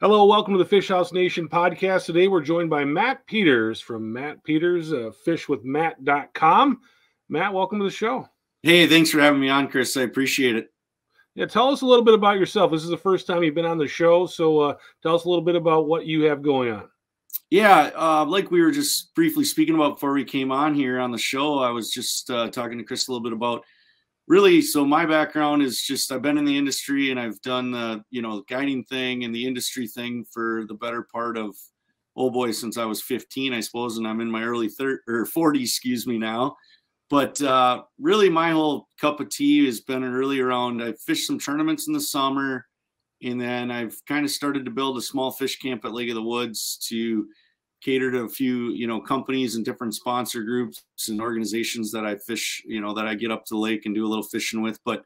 Hello, welcome to the Fish House Nation podcast. Today we're joined by Matt Peters from Matt Peters, fishwithmatt.com. Matt, welcome to the show. Hey, thanks for having me on, Chris. I appreciate it. Yeah, tell us a little bit about yourself. This is the first time you've been on the show, so tell us a little bit about what you have going on. Yeah, like we were just briefly speaking about before we came on here on the show, I was just talking to Chris a little bit about really, so my background is just I've been in the industry and I've done the, guiding thing and the industry thing for the better part of, oh boy, since I was 15, I suppose, and I'm in my early 40s, excuse me, now. But really my whole cup of tea has been early around, I fished some tournaments in the summer, and then I've kind of started to build a small fish camp at Lake of the Woods to cater to a few, companies and different sponsor groups and organizations that I fish, that I get up to the lake and do a little fishing with. But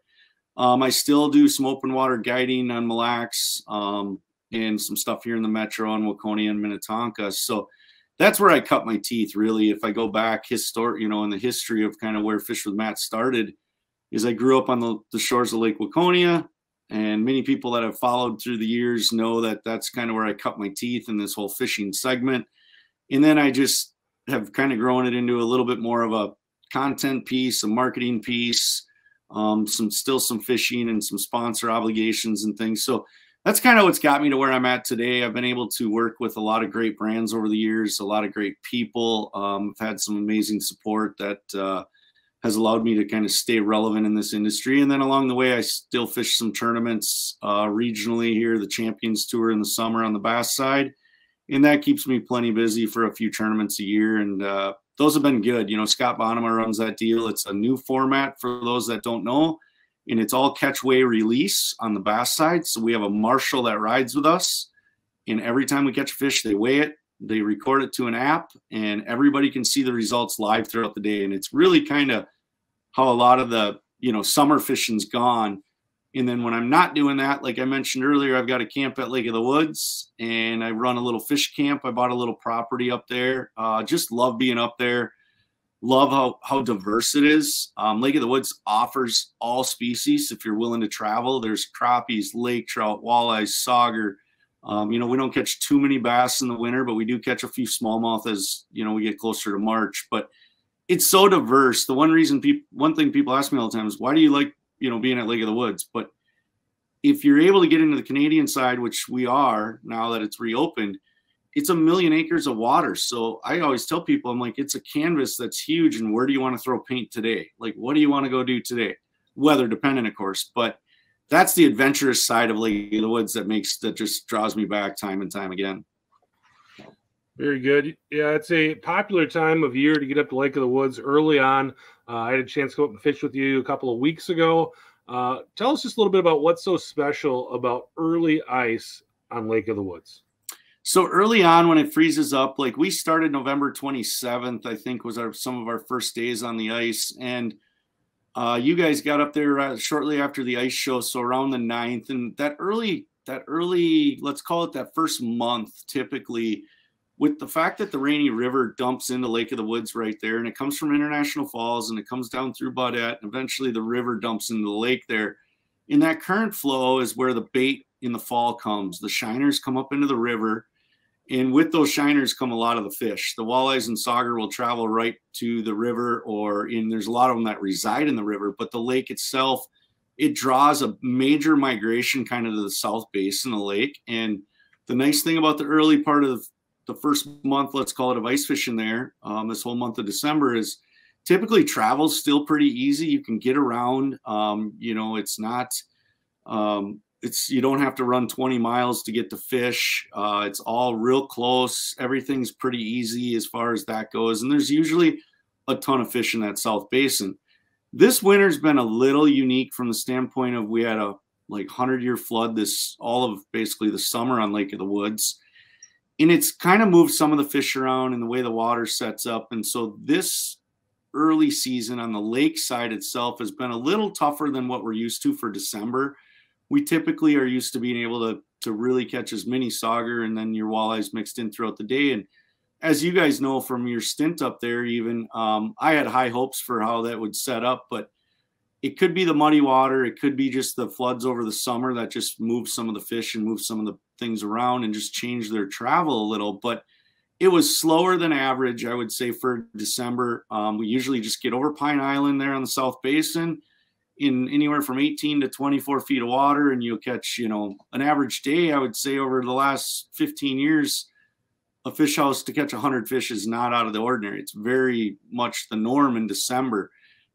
I still do some open water guiding on Mille Lacs and some stuff here in the Metro and Waconia and Minnetonka. So that's where I cut my teeth, really. If I go back in the history of kind of where Fish with Matt started, is I grew up on the shores of Lake Waconia. And many people that have followed through the years know that that's kind of where I cut my teeth in this whole fishing segment. And then I just have kind of grown it into a little bit more of a content piece, a marketing piece, some fishing and some sponsor obligations and things. So that's kind of what's got me to where I'm at today. I've been able to work with a lot of great brands over the years, a lot of great people. I've had some amazing support that has allowed me to kind of stay relevant in this industry. And then along the way, I still fish some tournaments regionally here, the Champions Tour in the summer on the bass side. And that keeps me plenty busy for a few tournaments a year. And those have been good. Scott Bonema runs that deal. It's a new format for those that don't know. And it's all catch, weigh, release on the bass side. So we have a marshal that rides with us. And every time we catch a fish, they weigh it, they record it to an app, and everybody can see the results live throughout the day. And it's really kind of how a lot of the, summer fishing's gone. And then when I'm not doing that, like I mentioned earlier, I've got a camp at Lake of the Woods and I run a little fish camp. I bought a little property up there. Just love being up there. Love how diverse it is. Lake of the Woods offers all species. If you're willing to travel, there's crappies, lake trout, walleyes, sauger. We don't catch too many bass in the winter, but we do catch a few smallmouth as, we get closer to March. But it's so diverse. The one thing people ask me all the time is, why do you like, being at Lake of the Woods? But if you're able to get into the Canadian side, which we are now that it's reopened, it's 1 million acres of water. So I always tell people, I'm like, it's a canvas that's huge. And where do you want to throw paint today? Like, what do you want to go do today? Weather dependent, of course. But that's the adventurous side of Lake of the Woods that just draws me back time and time again. Very good. Yeah, it's a popular time of year to get up to Lake of the Woods early on. I had a chance to go up and fish with you a couple of weeks ago. Tell us just a little bit about what's so special about early ice on Lake of the Woods. So early on when it freezes up, like we started November 27th, I think was some of our first days on the ice. And you guys got up there shortly after the ice show, so around the 9th. And that early, let's call it that first month, typically, with the fact that the Rainy River dumps into Lake of the Woods right there, and it comes from International Falls, and it comes down through Baudette, and eventually the river dumps into the lake there. In that current flow is where the bait in the fall comes. The shiners come up into the river, and with those shiners come a lot of the fish. The walleyes and sauger will travel right to the river, there's a lot of them that reside in the river, but the lake itself, it draws a major migration kind of to the south basin of the lake. And the nice thing about the early part of the first month, let's call it, of ice fishing there, this whole month of December, is typically travel's still pretty easy. You can get around. It's not, you don't have to run 20 miles to get to fish. It's all real close. Everything's pretty easy as far as that goes. And there's usually a ton of fish in that South Basin. This winter's been a little unique from the standpoint of we had a 100-year flood all of basically the summer on Lake of the Woods. And it's kind of moved some of the fish around and the way the water sets up. And so this early season on the lake side itself has been a little tougher than what we're used to for December. We typically are used to being able to really catch as many sauger and then your walleyes mixed in throughout the day. And as you guys know from your stint up there, even I had high hopes for how that would set up. But it could be the muddy water. It could be just the floods over the summer that just move some of the fish and move some of the things around and just change their travel a little. But it was slower than average, I would say, for December. We usually just get over Pine Island there on the South Basin in anywhere from 18 to 24 feet of water, and you'll catch, an average day, I would say, over the last 15 years, a fish house to catch 100 fish is not out of the ordinary. It's very much the norm in December.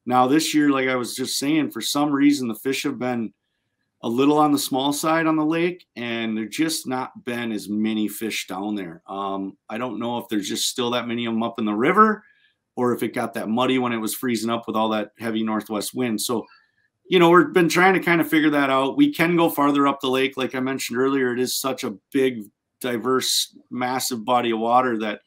Now, this year, like I was just saying, for some reason, the fish have been a little on the small side on the lake, and there just not been as many fish down there. I don't know if there's just still that many of them up in the river, or if it got that muddy when it was freezing up with all that heavy northwest wind. So, we've been trying to kind of figure that out. We can go farther up the lake. Like I mentioned earlier, it is such a big, diverse, massive body of water that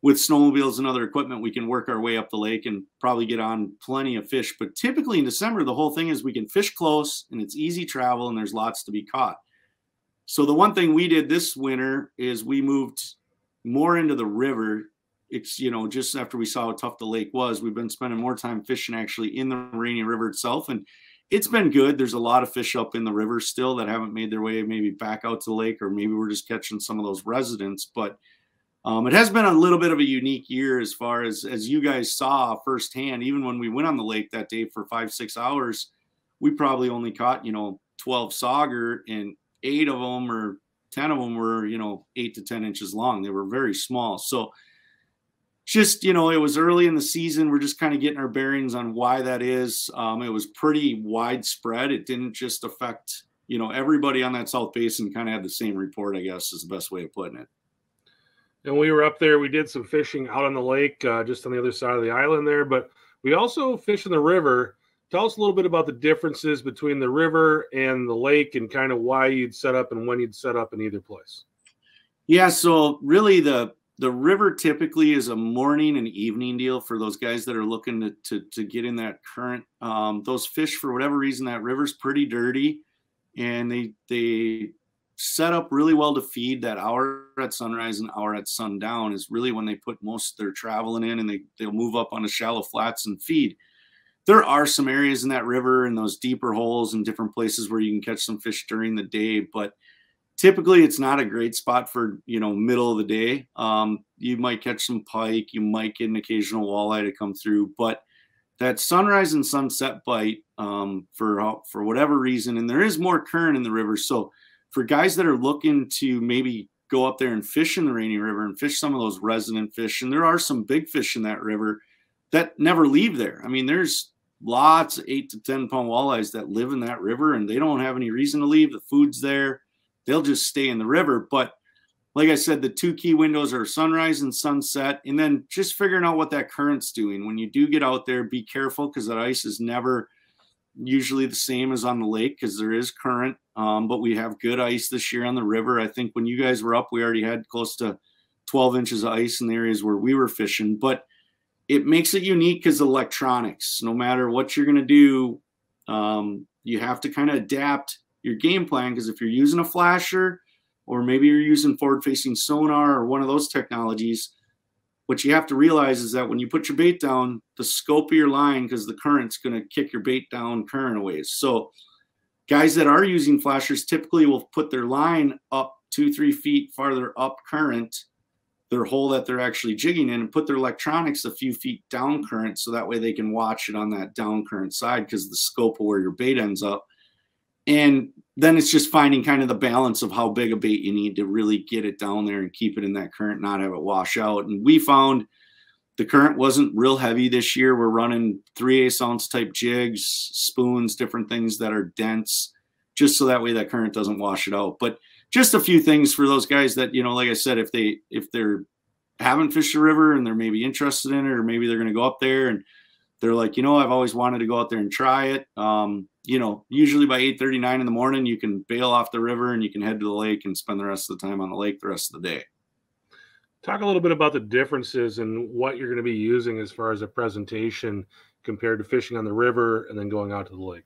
with snowmobiles and other equipment, we can work our way up the lake and probably get on plenty of fish. But typically in December, the whole thing is we can fish close and it's easy travel and there's lots to be caught. So the one thing we did this winter is we moved more into the river. It's, just after we saw how tough the lake was, we've been spending more time fishing actually in the Rainy River itself. And it's been good. There's a lot of fish up in the river still that haven't made their way maybe back out to the lake, or maybe we're just catching some of those residents. But it has been a little bit of a unique year as far as you guys saw firsthand. Even when we went on the lake that day for 5-6 hours, we probably only caught, 12 sauger, and 8 of them or 10 of them were, 8 to 10 inches long. They were very small. So just, it was early in the season. We're just kind of getting our bearings on why that is. It was pretty widespread. It didn't just affect, everybody on that South Basin kind of had the same report, I guess, is the best way of putting it. And we were up there. We did some fishing out on the lake, just on the other side of the island there. But we also fish in the river. Tell us a little bit about the differences between the river and the lake, and kind of why you'd set up and when you'd set up in either place. Yeah, so really the river typically is a morning and evening deal for those guys that are looking to get in that current. Those fish, for whatever reason, that river's pretty dirty, and they set up really well to feed. That hour at sunrise and hour at sundown is really when they put most of their traveling in, and they'll move up on the shallow flats and feed. There are some areas in that river and those deeper holes and different places where you can catch some fish during the day, but typically it's not a great spot for, middle of the day. You might catch some pike, you might get an occasional walleye to come through, but that sunrise and sunset bite, for whatever reason, and there is more current in the river. So for guys that are looking to maybe go up there and fish in the Rainy River and fish some of those resident fish, and there are some big fish in that river that never leave there. I mean, there's lots of 8 to 10 pound walleyes that live in that river, and they don't have any reason to leave. The food's there. They'll just stay in the river. But like I said, the two key windows are sunrise and sunset, and then just figuring out what that current's doing. When you do get out there, be careful, because that ice is never usually the same as on the lake, because there is current. But we have good ice this year on the river. I think when you guys were up, we already had close to 12 inches of ice in the areas where we were fishing. But it makes it unique because electronics, no matter what you're going to do, you have to kind of adapt your game plan, because if you're using a flasher, or maybe you're using forward-facing sonar or one of those technologies, what you have to realize is that when you put your bait down, the scope of your line, because the current's going to kick your bait down current a ways. So guys that are using flashers typically will put their line up 2-3 feet farther up current, their hole that they're actually jigging in, and put their electronics a few feet down current, so that way they can watch it on that down current side, because the scope of where your bait ends up. And then it's just finding kind of the balance of how big a bait you need to really get it down there and keep it in that current, not have it wash out. And we found the current wasn't real heavy this year. We're running 3/8 ounce type jigs, spoons, different things that are dense, just so that way that current doesn't wash it out. But just a few things for those guys that, like I said, if they're haven't fished the river and they're maybe interested in it, or maybe they're going to go up there and they're like, I've always wanted to go out there and try it. Usually by 8:39 in the morning, you can bail off the river and you can head to the lake and spend the rest of the time on the lake the rest of the day. Talk a little bit about the differences and what you're going to be using as far as a presentation compared to fishing on the river and then going out to the lake.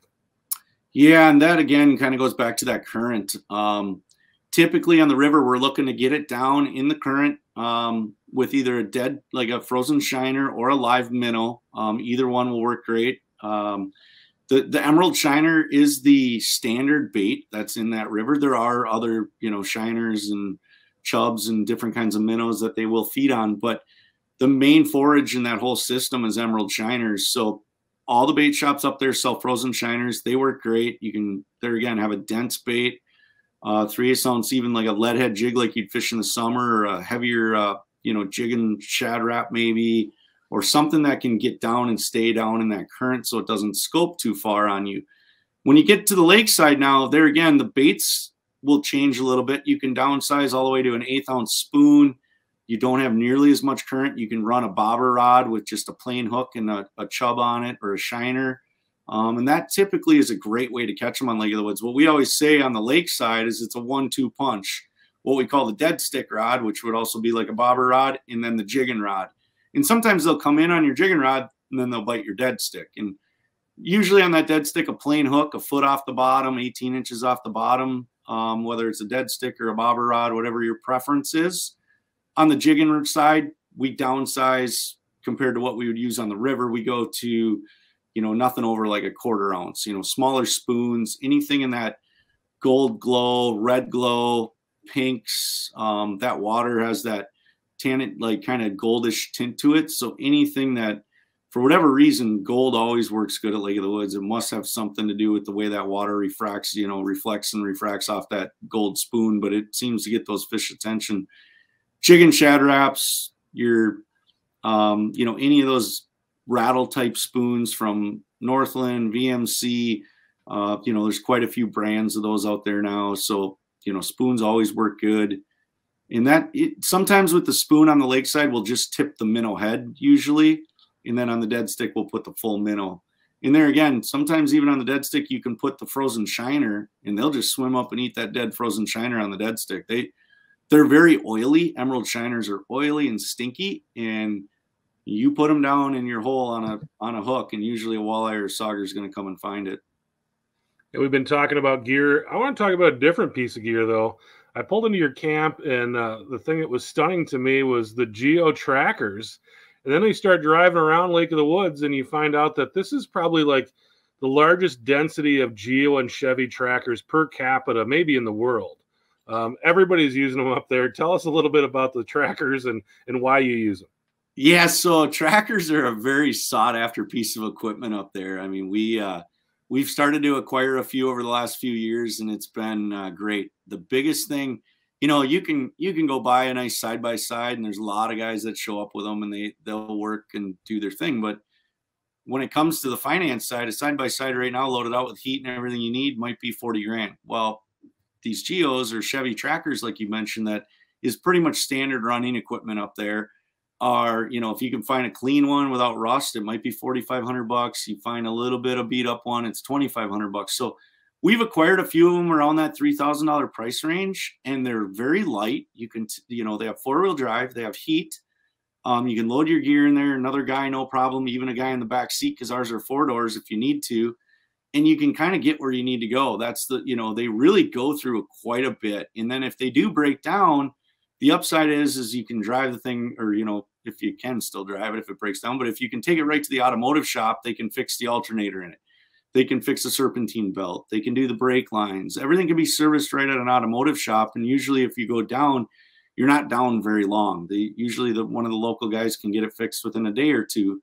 Yeah, and that again kind of goes back to that current. Typically on the river, we're looking to get it down in the current with either a dead, like a frozen shiner, or a live minnow. Either one will work great. The emerald shiner is the standard bait that's in that river. There are other, shiners and chubs and different kinds of minnows that they will feed on, but the main forage in that whole system is emerald shiners. So all the bait shops up there sell frozen shiners. They work great. You can, there again, have a dense bait, 3/8 ounce, even like a leadhead jig like you'd fish in the summer, or a heavier, jig and shad wrap maybe, or something that can get down and stay down in that current so it doesn't scope too far on you. When you get to the lakeside now, there again, the baits will change a little bit. You can downsize all the way to an 1/8 ounce spoon. You don't have nearly as much current. You can run a bobber rod with just a plain hook and a chub on it, or a shiner. And that typically is a great way to catch them on Lake of the Woods. What we always say on the lakeside is it's a 1-2 punch. What we call the dead stick rod, which would also be like a bobber rod, and then the jigging rod. And sometimes they'll come in on your jigging rod and then they'll bite your dead stick. And usually on that dead stick, a plain hook, a foot off the bottom, 18 inches off the bottom, whether it's a dead stick or a bobber rod, whatever your preference is. On the jigging side, we downsize compared to what we would use on the river. We go to, nothing over like a 1/4 ounce, smaller spoons, anything in that gold glow, red glow, pinks. That water has that tan, like kind of goldish tint to it. So anything that, for whatever reason, gold always works good at Lake of the Woods. It must have something to do with the way that water refracts, reflects and refracts off that gold spoon, but it seems to get those fish attention. Jig and shad wraps, your, any of those rattle type spoons from Northland, VMC, there's quite a few brands of those out there now. So, spoons always work good. And that sometimes with the spoon on the lakeside, we'll just tip the minnow head usually. And then on the dead stick, we'll put the full minnow. And there again, sometimes even on the dead stick, you can put the frozen shiner and they'll just swim up and eat that dead frozen shiner on the dead stick. They're very oily. Emerald shiners are oily and stinky, and you put them down in your hole on a hook, and usually a walleye or a sauger is going to come and find it. Yeah, we've been talking about gear. I want to talk about a different piece of gear, though. I pulled into your camp, and the thing that was stunning to me was the geo trackers. And then you start driving around Lake of the Woods, and you find out that this is probably like the largest density of geo and Chevy trackers per capita, maybe in the world. Everybody's using them up there. Tell us a little bit about the trackers and why you use them. Yeah, so trackers are a very sought after piece of equipment up there. I mean, we've started to acquire a few over the last few years, and it's been great. The biggest thing, you can go buy a nice side by side, and there's a lot of guys that show up with them, and they'll work and do their thing. But when it comes to the finance side, a side by side right now, loaded out with heat and everything you need, might be 40 grand. Well, these Geos or Chevy trackers, like you mentioned, that is pretty much standard running equipment up there. Are, if you can find a clean one without rust, it might be $4,500. You find a little bit of beat up one, it's $2,500. So we've acquired a few of them around that $3,000 price range, and they're very light. You can, they have 4-wheel drive, they have heat. You can load your gear in there, another guy, no problem, even a guy in the back seat, because ours are 4 doors if you need to. And you can kind of get where you need to go. That's they really go through quite a bit. And then if they do break down, the upside is you can drive the thing, or, if you can still drive it if it breaks down. But if you can take it right to the automotive shop, they can fix the alternator in it. They can fix the serpentine belt. They can do the brake lines. Everything can be serviced right at an automotive shop. And usually if you go down, you're not down very long. Usually one of the local guys can get it fixed within a day or two.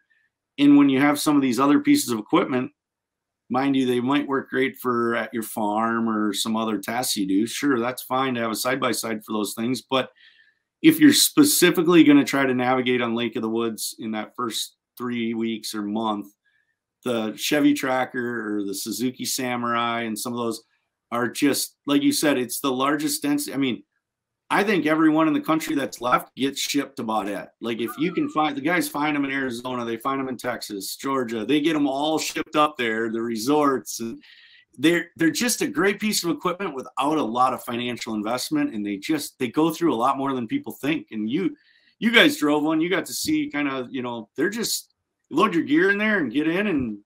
And when you have some of these other pieces of equipment, mind you, they might work great for at your farm or some other tasks you do. Sure, that's fine to have a side-by-side for those things. But if you're specifically going to try to navigate on Lake of the Woods in that first 3 weeks or month, the Chevy Tracker or the Suzuki Samurai and some of those are just, like you said, it's the largest density. I mean, I think everyone in the country that's left gets shipped about it. Like if you can find, the guys find them in Arizona, they find them in Texas, Georgia, they get them all shipped up there, the resorts, and they're just a great piece of equipment without a lot of financial investment. And they go through a lot more than people think. And you guys drove one, you got to see kind of, they're just, load your gear in there and get in, and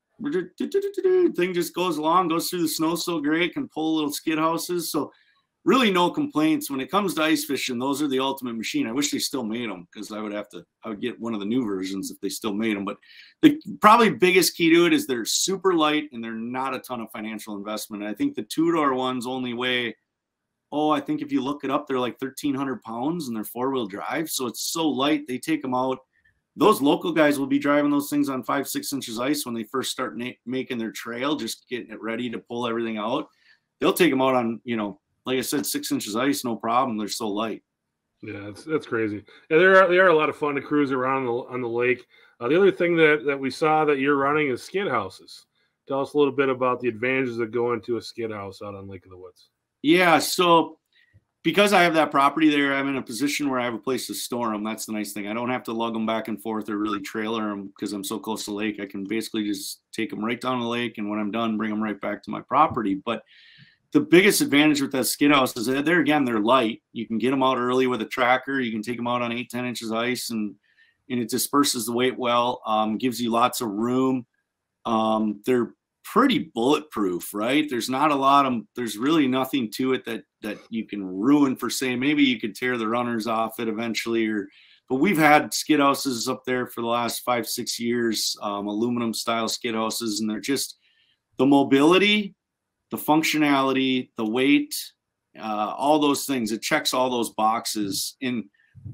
thing just goes along, goes through the snow so great, can pull little skid houses. So really no complaints when it comes to ice fishing. Those are the ultimate machine. I wish they still made them, because I would get one of the new versions if they still made them. But the probably biggest key to it is they're super light and they're not a ton of financial investment. And I think the 2-door ones only weigh, I think if you look it up, they're like 1,300 pounds and they're 4-wheel drive. So it's so light. They take them out. Those local guys will be driving those things on 5-6 inches ice when they first start making their trail, just getting it ready to pull everything out. They'll take them out on, like I said, 6 inches ice, no problem. They're so light. Yeah, that's crazy. Yeah, they are a lot of fun to cruise around on the lake. The other thing that we saw that you're running is skid houses. Tell us a little bit about the advantages of going to a skid house out on Lake of the Woods. Yeah, so because I have that property there, I'm in a position where I have a place to store them. That's the nice thing. I don't have to lug them back and forth or really trailer them because I'm so close to the lake. I can basically just take them right down the lake, and when I'm done, bring them right back to my property. But the biggest advantage with that skid house is that they're light. You can get them out early with a tracker. You can take them out on 8-10 inches ice, and it disperses the weight well, gives you lots of room. They're pretty bulletproof, right? There's not a lot of, there's really nothing to it that you can ruin per se. Maybe you could tear the runners off it eventually, but we've had skid houses up there for the last 5-6 years, aluminum style skid houses, and they're just the mobility, the functionality, the weight, all those things. It checks all those boxes. And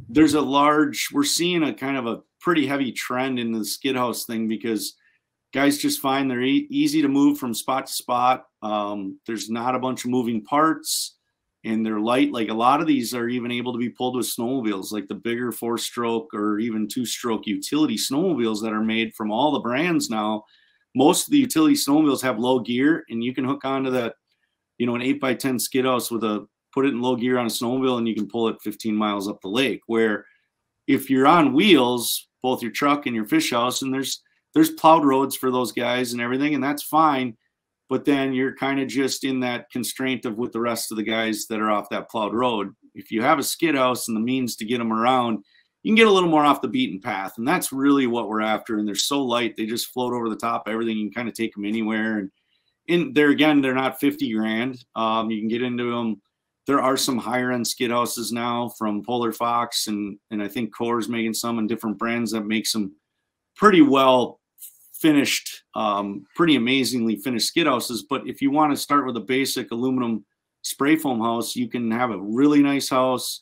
we're seeing a kind of a pretty heavy trend in the skid house thing, because guys just find they're easy to move from spot to spot. There's not a bunch of moving parts, and they're light. Like a lot of these are even able to be pulled with snowmobiles, like the bigger 4-stroke or even 2-stroke utility snowmobiles that are made from all the brands now. Most of the utility snowmobiles have low gear, and you can hook onto that, an 8x10 skid house put it in low gear on a snowmobile, and you can pull it 15 miles up the lake. Where if you're on wheels, both your truck and your fish house, and there's plowed roads for those guys and everything, and that's fine. But then you're kind of just in that constraint of with the rest of the guys that are off that plowed road. If you have a skid house and the means to get them around, you can get a little more off the beaten path. And that's really what we're after. And they're so light, they just float over the top of everything. You can kind of take them anywhere. And in there, again, they're not 50 grand. You can get into them. There are some higher end skid houses now from Polar Fox, and I think Core's making some, and different brands that makes them pretty well finished, pretty amazingly finished skid houses. But if you want to start with a basic aluminum spray foam house, you can have a really nice house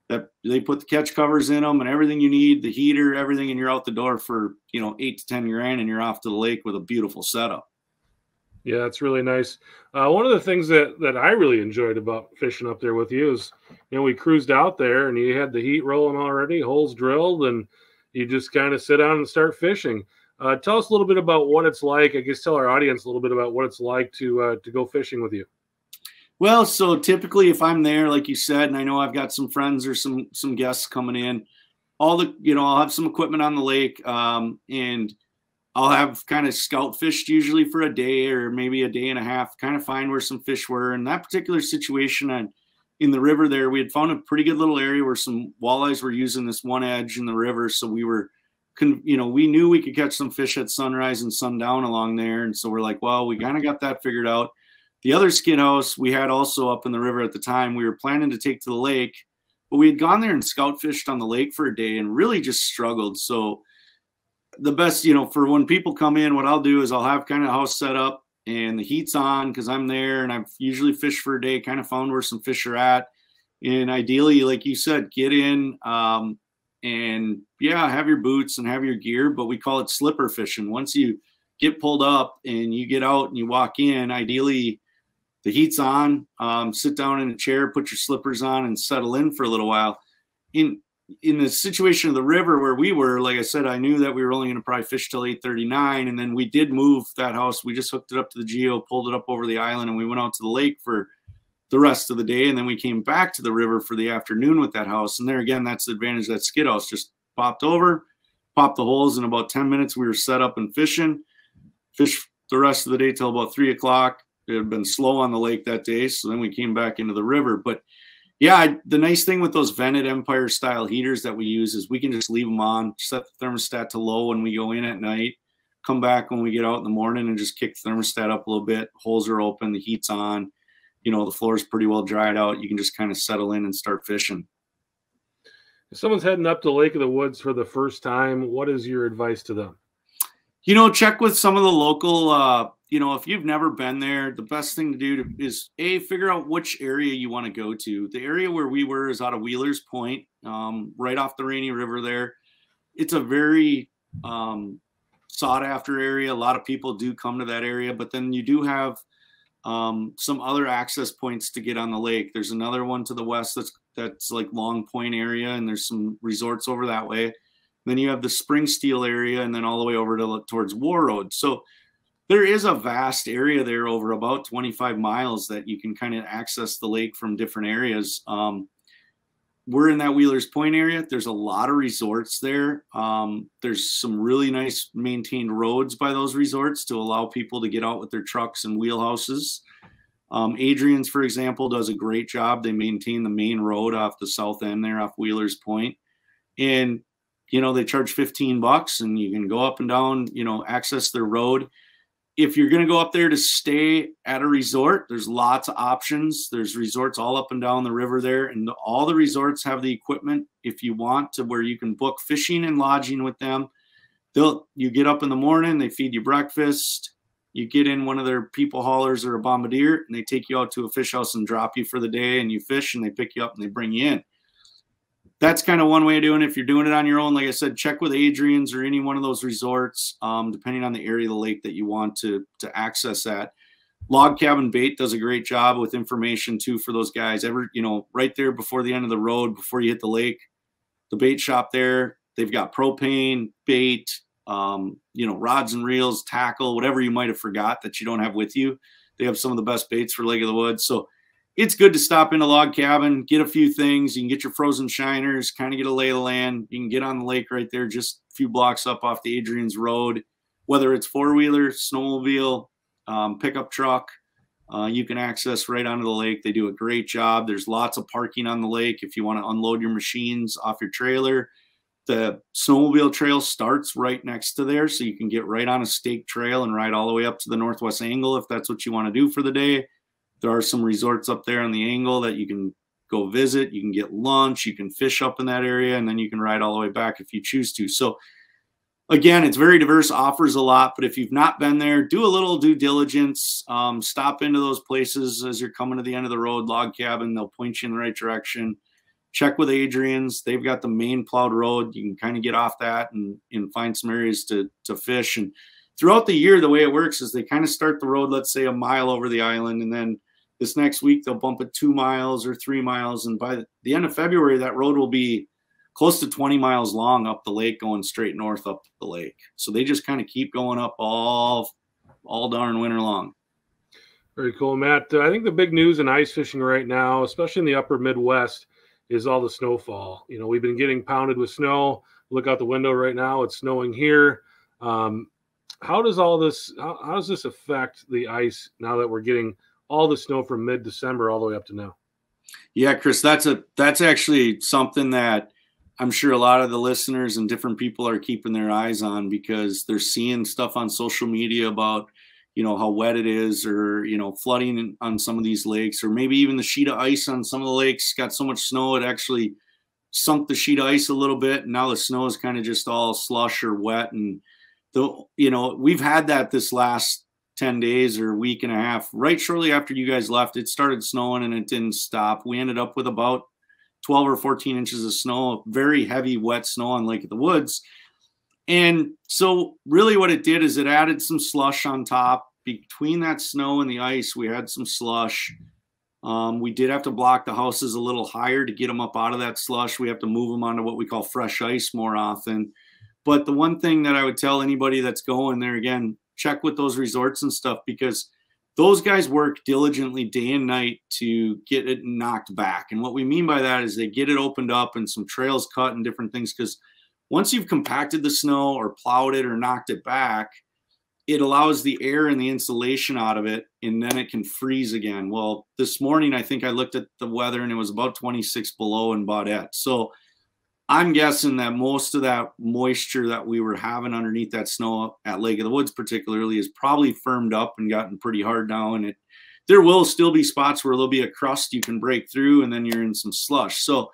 that they put the catch covers in them and everything you need, the heater, everything, and you're out the door for 8 to 10 grand, and you're off to the lake with a beautiful setup. Yeah, it's really nice. One of the things that I really enjoyed about fishing up there with you is, we cruised out there and you had the heat rolling already, holes drilled, and you just kind of sit down and start fishing. Tell us a little bit about what it's like. I guess tell our audience a little bit about what it's like to go fishing with you. Well, so typically if I'm there, like you said, and I know I've got some friends or some guests coming in, I'll have some equipment on the lake, and I'll have kind of scout fished usually for a day or maybe a day and a half, kind of find where some fish were. In that particular situation in the river there, we had found a pretty good little area where some walleyes were using this one edge in the river. So we were, we knew we could catch some fish at sunrise and sundown along there. And so we're like, well, we kind of got that figured out. The other skid house we had also up in the river at the time, we were planning to take to the lake, but we had gone there and scout fished on the lake for a day and really just struggled. So the best, for when people come in, what I'll do is I'll have kind of a house set up and the heat's on because I'm there, and I've usually fished for a day, kind of found where some fish are at. And ideally, like you said, get in and have your boots and have your gear, but we call it slipper fishing. Once you get pulled up and you get out and you walk in, ideally the heat's on, sit down in a chair, put your slippers on, and settle in for a little while. In the situation of the river where we were, like I said, I knew that we were only going to probably fish till 8:39, and then we did move that house. We just hooked it up to the geo, pulled it up over the island, and we went out to the lake for the rest of the day, and then we came back to the river for the afternoon with that house. And there again, that's the advantage of that skid house. Just popped over, popped the holes. In about 10 minutes, we were set up and fishing. Fished the rest of the day till about 3 o'clock. It had been slow on the lake that day, so then we came back into the river. But yeah, the nice thing with those vented Empire style heaters that we use is we can just leave them on, set the thermostat to low when we go in at night, come back when we get out in the morning and just kick the thermostat up a little bit. Holes are open, the heat's on. the floor is pretty well dried out, you can just kind of settle in and start fishing. If someone's heading up to Lake of the Woods for the first time, what is your advice to them? Check with some of the local, if you've never been there, the best thing to do is figure out which area you want to go to. The area where we were is out of Wheeler's Point, right off the Rainy River there. It's a very sought after area. A lot of people do come to that area, but then you do have some other access points to get on the lake. There's another one to the west that's like Long Point area, and there's some resorts over that way. Then you have the Spring Steel area, and then all the way over towards War Road. So there is a vast area there over about 25 miles that you can kind of access the lake from different areas. We're in that Wheeler's Point area. There's a lot of resorts there. There's some really nice maintained roads by those resorts to allow people to get out with their trucks and wheelhouses. Adrian's, for example, does a great job. They maintain the main road off the south end there off Wheeler's Point. And, they charge $15 and you can go up and down, access their road. If you're going to go up there to stay at a resort, there's lots of options. There's resorts all up and down the river there, and all the resorts have the equipment if you want to, where you can book fishing and lodging with them. You get up in the morning, they feed you breakfast, you get in one of their people haulers or a bombardier, and they take you out to a fish house and drop you for the day, and you fish, and they pick you up and they bring you in. That's kind of one way of doing it. If you're doing it on your own, like I said, check with Adrian's or any one of those resorts, depending on the area of the lake that you want to access that. Log Cabin Bait does a great job with information too for those guys. Right there before the end of the road, before you hit the lake, the bait shop there, they've got propane, bait, rods and reels, tackle, whatever you might have forgot that you don't have with you. They have some of the best baits for Lake of the Woods. So it's good to stop in a log cabin, get a few things. You can get your frozen shiners, kind of get a lay of the land. You can get on the lake right there, just a few blocks up off the Adrian's Road, whether it's four-wheeler, snowmobile, pickup truck, you can access right onto the lake. They do a great job. There's lots of parking on the lake if you want to unload your machines off your trailer. The snowmobile trail starts right next to there, so you can get right on a stake trail and ride all the way up to the northwest angle if that's what you want to do for the day. There are some resorts up there on the angle that you can go visit. You can get lunch. You can fish up in that area, and then you can ride all the way back if you choose to. So, again, it's very diverse, offers a lot. But if you've not been there, do a little due diligence. Stop into those places as you're coming to the end of the road, log cabin. They'll point you in the right direction. Check with Adrian's. They've got the main plowed road. You can kind of get off that and find some areas to fish. And throughout the year, the way it works is they kind of start the road, let's say, a mile over the island, and then this next week, they'll bump it 2 miles or 3 miles. And by the end of February, that road will be close to 20 miles long up the lake, going straight north up the lake. So they just kind of keep going up all darn winter long. Very cool, Matt. I think the big news in ice fishing right now, especially in the upper Midwest, is all the snowfall. We've been getting pounded with snow. Look out the window right now. It's snowing here. How does this affect the ice now that we're getting all the snow from mid-December all the way up to now? Yeah, Chris, that's actually something that I'm sure a lot of the listeners and different people are keeping their eyes on, because they're seeing stuff on social media about, how wet it is, or, flooding on some of these lakes, or maybe even the sheet of ice on some of the lakes got so much snow it actually sunk the sheet of ice a little bit. And now the snow is kind of just all slush or wet. And we've had that this last 10 days or a week and a half. Right shortly after you guys left, it started snowing and it didn't stop. We ended up with about 12 or 14 inches of snow, very heavy, wet snow on Lake of the Woods. And so really what it did is it added some slush on top. Between that snow and the ice, we had some slush. We did have to block the houses a little higher to get them up out of that slush. We have to move them onto what we call fresh ice more often. But the one thing that I would tell anybody that's going there, again, check with those resorts and stuff, because those guys work diligently day and night to get it knocked back. And what we mean by that is they get it opened up and some trails cut and different things, because once you've compacted the snow or plowed it or knocked it back, it allows the air and the insulation out of it, and then it can freeze again. Well, this morning, I think I looked at the weather and it was about 26 below in Baudette. So I'm guessing that most of that moisture that we were having underneath that snow at Lake of the Woods particularly is probably firmed up and gotten pretty hard now, and there will still be spots where there'll be a crust you can break through, and then you're in some slush. So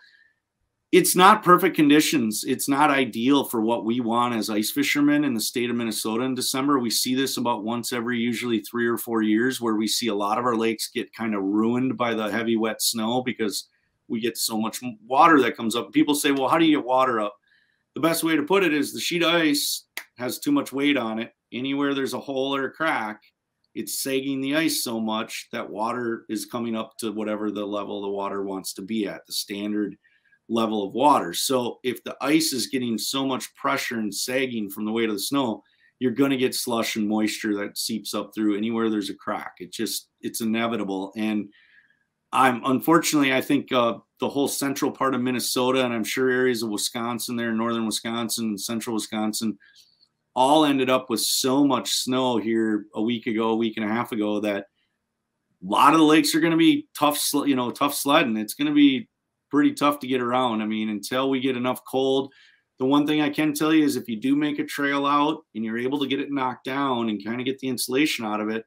it's not perfect conditions. It's not ideal for what we want as ice fishermen in the state of Minnesota in December. We see this about once every usually 3 or 4 years, where we see a lot of our lakes get kind of ruined by the heavy wet snow because we get so much water that comes up. People say, well, how do you get water up? The best way to put it is the sheet of ice has too much weight on it. Anywhere there's a hole or a crack, it's sagging the ice so much that water is coming up to whatever the level the water wants to be at, the standard level of water. So if the ice is getting so much pressure and sagging from the weight of the snow, you're going to get slush and moisture that seeps up through anywhere there's a crack. It's inevitable. And unfortunately, I think the whole central part of Minnesota, and I'm sure areas of Wisconsin there, northern Wisconsin, central Wisconsin, all ended up with so much snow here a week and a half ago, that a lot of the lakes are going to be tough sledding. It's going to be pretty tough to get around. I mean, until we get enough cold. The one thing I can tell you is if you do make a trail out and you're able to get it knocked down and kind of get the insulation out of it,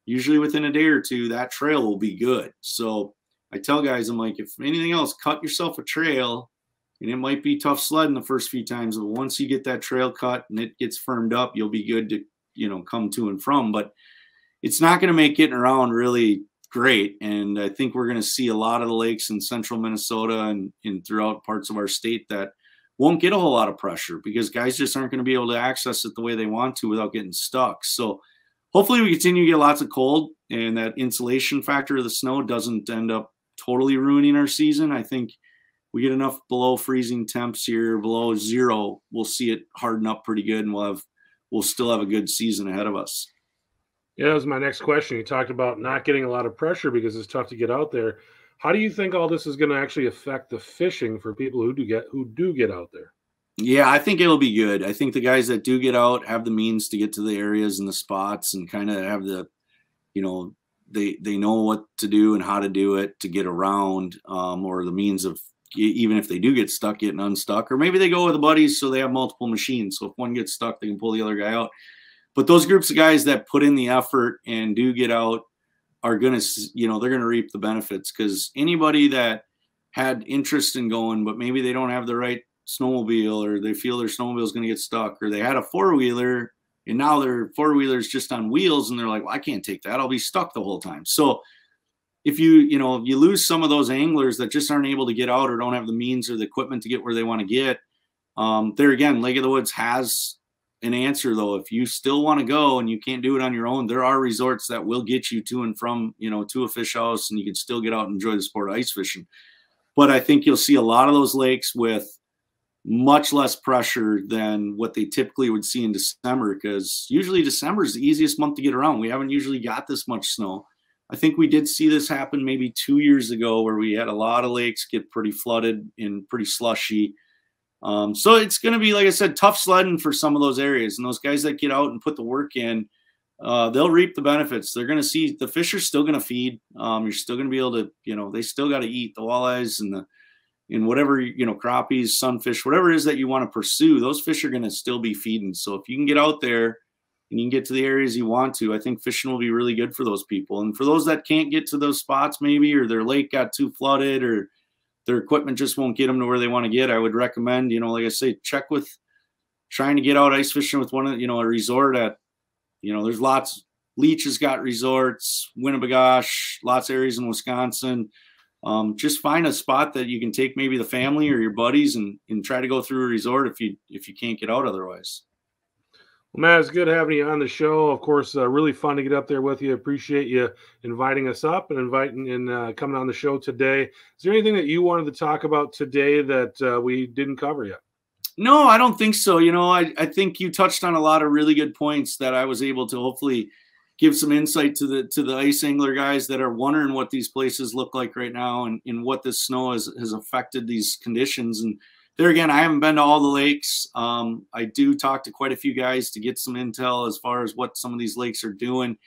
usually within a day or two, that trail will be good. So I tell guys, I'm like, if anything else, cut yourself a trail, and it might be tough sledding the first few times, but once you get that trail cut and it gets firmed up, you'll be good to, come to and from. But it's not going to make getting around really great. And I think we're going to see a lot of the lakes in central Minnesota and throughout parts of our state that won't get a whole lot of pressure because guys just aren't going to be able to access it the way they want to without getting stuck. So hopefully we continue to get lots of cold, and that insulation factor of the snow doesn't end up totally ruining our season. I think we get enough below freezing temps here, below zero, we'll see it harden up pretty good, and we'll still have a good season ahead of us. Yeah, that was my next question. You talked about not getting a lot of pressure because it's tough to get out there. How do you think all this is going to actually affect the fishing for people who do get out there? Yeah, I think it'll be good. I think the guys that do get out have the means to get to the areas and the spots and kind of have the, they know what to do and how to do it to get around, or the means of, even if they do get stuck, getting unstuck, or maybe they go with the buddies so they have multiple machines. So if one gets stuck, they can pull the other guy out. But those groups of guys that put in the effort and do get out are going to, they're going to reap the benefits, because anybody that had interest in going, but maybe they don't have the right snowmobile, or they feel their snowmobile is going to get stuck, or they had a four-wheeler and now their four-wheeler is just on wheels and they're like, well, I can't take that. I'll be stuck the whole time. So if you lose some of those anglers that just aren't able to get out or don't have the means or the equipment to get where they want to get, there again, Lake of the Woods has an answer, though. If you still want to go and you can't do it on your own, there are resorts that will get you to and from, to a fish house, and you can still get out and enjoy the sport of ice fishing. But I think you'll see a lot of those lakes with much less pressure than what they typically would see in December, because usually December is the easiest month to get around. We haven't usually got this much snow. I think we did see this happen maybe 2 years ago, where we had a lot of lakes get pretty flooded and pretty slushy. So it's going to be, like I said, tough sledding for some of those areas. And those guys that get out and put the work in, they'll reap the benefits. They're going to see the fish are still going to feed. You're still going to be able to, they still got to eat the walleyes and whatever, crappies, sunfish, whatever it is that you want to pursue. Those fish are going to still be feeding. So if you can get out there and you can get to the areas you want to, I think fishing will be really good for those people. And for those that can't get to those spots, maybe, or their lake got too flooded, or their equipment just won't get them to where they want to get, I would recommend, like I say, check with trying to get out ice fishing with one of, a resort at, there's lots. Leech has got resorts, Winnebagosh, lots of areas in Wisconsin. Just find a spot that you can take maybe the family or your buddies and try to go through a resort if you can't get out otherwise. Well, Matt, it's good having you on the show. Of course, really fun to get up there with you. Appreciate you inviting us up and coming on the show today. Is there anything that you wanted to talk about today that we didn't cover yet? No, I don't think so. I think you touched on a lot of really good points that I was able to hopefully give some insight to the ice angler guys that are wondering what these places look like right now and what this snow has affected these conditions. And there again, I haven't been to all the lakes. I do talk to quite a few guys to get some intel as far as what some of these lakes are doing.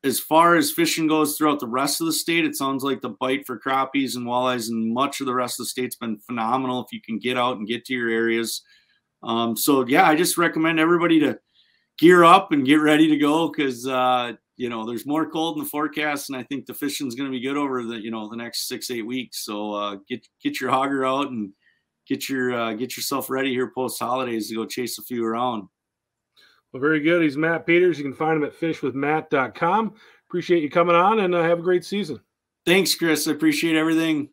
As far as fishing goes throughout the rest of the state, it sounds like the bite for crappies and walleyes and much of the rest of the state's been phenomenal if you can get out and get to your areas. So yeah, I just recommend everybody to gear up and get ready to go, because there's more cold in the forecast, and I think the fishing's going to be good over the next 6-8 weeks. So get your hogger out and get yourself ready here post holidays to go chase a few around. Well, very good. He's Matt Peters. You can find him at fishwithmatt.com. Appreciate you coming on, and have a great season. Thanks, Chris. I appreciate everything.